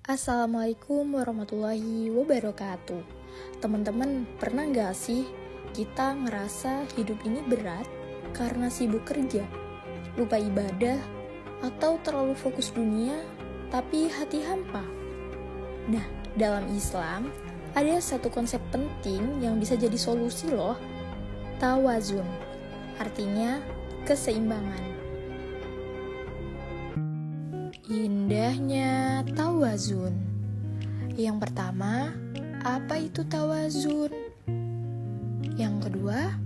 Assalamualaikum warahmatullahi wabarakatuh. Teman-teman, pernah gak sih kita ngerasa hidup ini berat karena sibuk kerja, lupa ibadah, atau terlalu fokus dunia, tapi hati hampa? Nah, dalam Islam, ada satu konsep penting yang bisa jadi solusi loh. Tawazun, artinya keseimbangan. Indahnya tawazun. Yang pertama, apa itu tawazun? Yang kedua,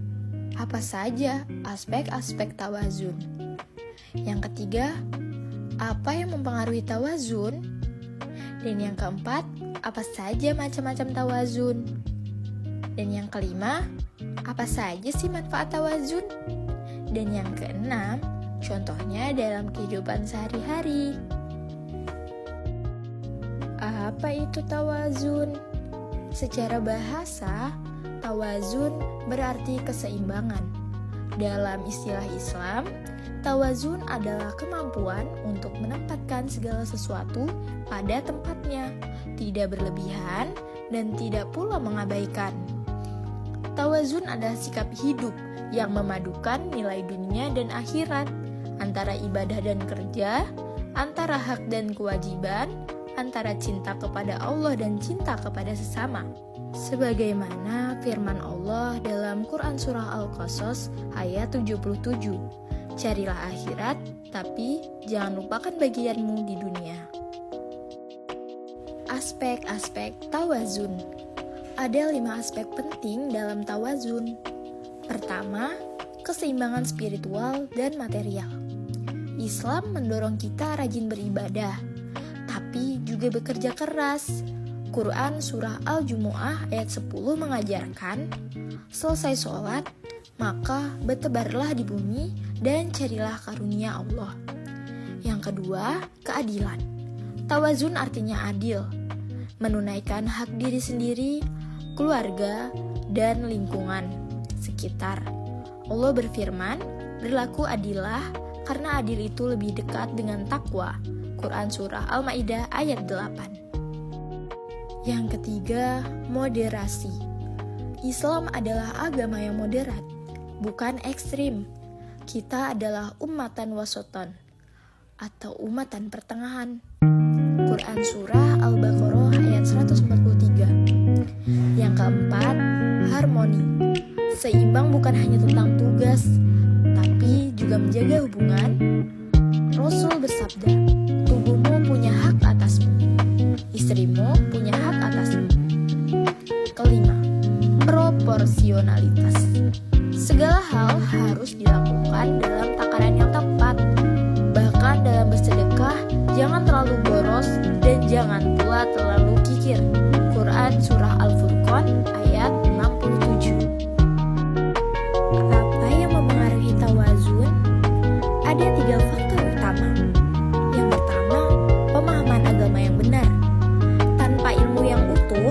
apa saja aspek-aspek tawazun? Yang ketiga, apa yang mempengaruhi tawazun? Dan yang keempat, apa saja macam-macam tawazun? Dan yang kelima, apa saja sih manfaat tawazun? Dan yang keenam, contohnya dalam kehidupan sehari-hari. Apa itu tawazun? Secara bahasa, tawazun berarti keseimbangan. Dalam istilah Islam, tawazun adalah kemampuan untuk menempatkan segala sesuatu pada tempatnya, tidak berlebihan dan tidak pula mengabaikan. Tawazun adalah sikap hidup yang memadukan nilai dunia dan akhirat, antara ibadah dan kerja, antara hak dan kewajiban, antara cinta kepada Allah dan cinta kepada sesama. Sebagaimana firman Allah dalam Quran Surah Al-Qasas ayat 77, carilah akhirat, tapi jangan lupakan bagianmu di dunia. Aspek-aspek tawazun. Ada 5 aspek penting dalam tawazun. Pertama, keseimbangan spiritual dan material. Islam mendorong kita rajin beribadah, tapi juga bekerja keras. Quran Surah Al-Jumu'ah ayat 10 mengajarkan, selesai sholat, maka bertebarlah di bumi dan carilah karunia Allah. Yang kedua, keadilan. Tawazun artinya adil, menunaikan hak diri sendiri, keluarga, dan lingkungan sekitar. Allah berfirman, berlaku adillah karena adil itu lebih dekat dengan takwa. Quran Surah Al-Ma'idah ayat 8. Yang ketiga, moderasi. Islam adalah agama yang moderat, bukan ekstrim. Kita adalah ummatan wasoton, atau umatan pertengahan. Quran Surah Al-Baqarah ayat 143. Yang keempat, harmoni. Seimbang bukan hanya tentang tugas, tapi juga menjaga hubungan. Rasul bersabda, tubuhmu punya hak atasmu, istrimu punya hak atasmu. Kelima, proporsionalitas. Segala hal harus dilakukan dalam takaran yang tepat. Bahkan dalam bersedekah, jangan terlalu boros dan jangan pula terlalu kikir. Quran Surah Al-Furqan ayat 67. Apa yang mempengaruhi tawazun? Ada 3 faktor utama. Yang pertama, pemahaman agama yang benar. Tanpa ilmu yang utuh,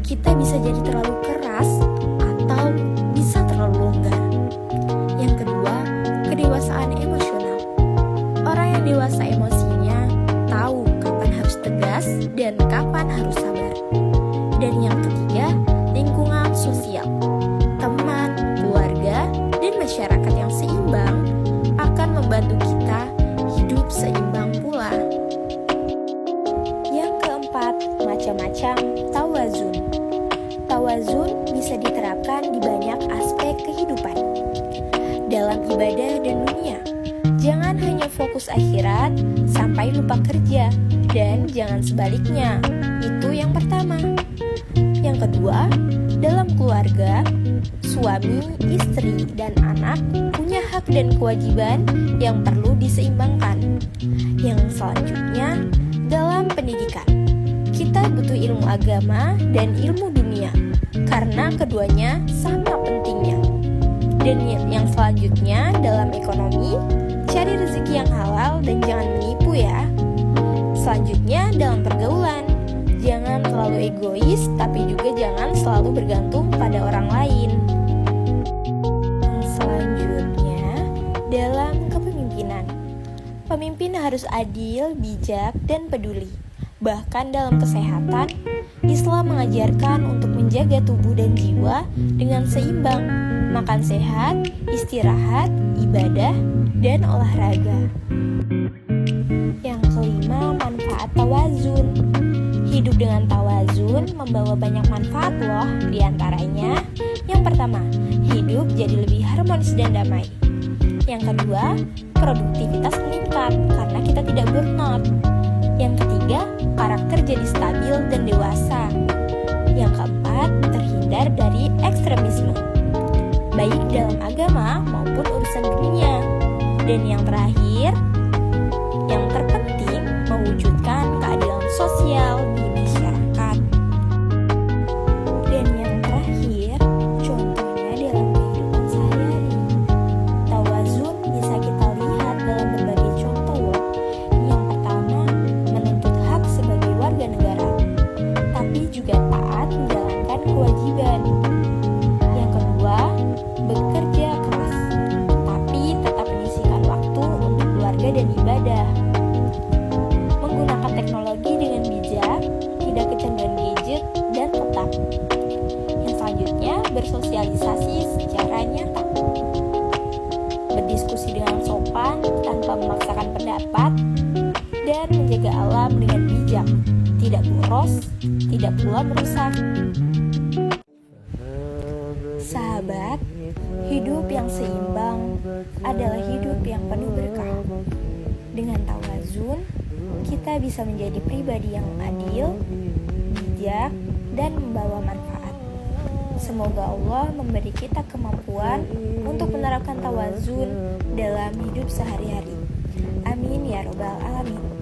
kita bisa jadi terlalu keras atau bisa terlalu longgar. Yang kedua, kedewasaan emosional. Orang yang dewasa emosinya tahu kapan harus tegas dan kapan harus sabar. Dan yang ketiga, lingkungan sosial. Teman, keluarga, dan masyarakat yang seimbang akan membantu kita hidup seimbang pula. Yang keempat, macam-macam tawazun. Tawazun bisa diterapkan di banyak aspek kehidupan. Dalam ibadah dan dunia, jangan hanya fokus akhirat sampai lupa kerja, dan jangan sebaliknya. Itu yang pertama. Yang kedua, dalam keluarga, suami, istri, dan anak punya hak dan kewajiban yang perlu diseimbangkan. Yang selanjutnya, dalam pendidikan, kita butuh ilmu agama dan ilmu dunia, karena keduanya sama pentingnya. Dan yang selanjutnya, dalam ekonomi, cari rezeki yang halal dan jangan menipu ya. Selanjutnya, dalam pergaulan, jangan terlalu egois, tapi juga jangan selalu bergantung pada orang lain. Selanjutnya, dalam kepemimpinan, pemimpin harus adil, bijak, dan peduli. Bahkan dalam kesehatan, Islam mengajarkan untuk menjaga tubuh dan jiwa dengan seimbang, makan sehat, istirahat, ibadah, dan olahraga. Yang kelima, manfaat tawazun. Hidup dengan tawazun membawa banyak manfaat loh. Di antaranya, yang pertama, hidup jadi lebih harmonis dan damai. Yang kedua, produktivitas meningkat karena kita tidak burnout. Yang ketiga, karakter jadi stabil dan dewasa. Yang keempat, terhindar dari ekstremisme, baik dalam agama maupun urusan dunia. Dan yang terakhir, yang terpenting, mewujudkan keadilan sosial di masyarakat. Dan yang terakhir, contohnya dalam kehidupan sehari-hari. Tawazun bisa kita lihat dalam berbagai contoh loh. Yang pertama, menuntut hak sebagai warga negara, tapi juga taat menjalankan kewajiban. Yang kedua, bekerja keras, tapi tetap menyisihkan waktu untuk keluarga dan ibadah. Menggunakan teknologi dengan bijak, tidak kecanduan gadget dan otak. Yang selanjutnya, bersosialisasi secara nyata. Berdiskusi dengan sopan tanpa memaksakan pendapat, dan menjaga alam dengan bijak, tidak boros, tidak pula merusak. Sahabat, hidup yang seimbang adalah hidup yang penuh berkah. Dengan tawazun, kita bisa menjadi pribadi yang adil, bijak, dan membawa manfaat. Semoga Allah memberi kita kemampuan untuk menerapkan tawazun dalam hidup sehari-hari. Amin ya robbal alamin.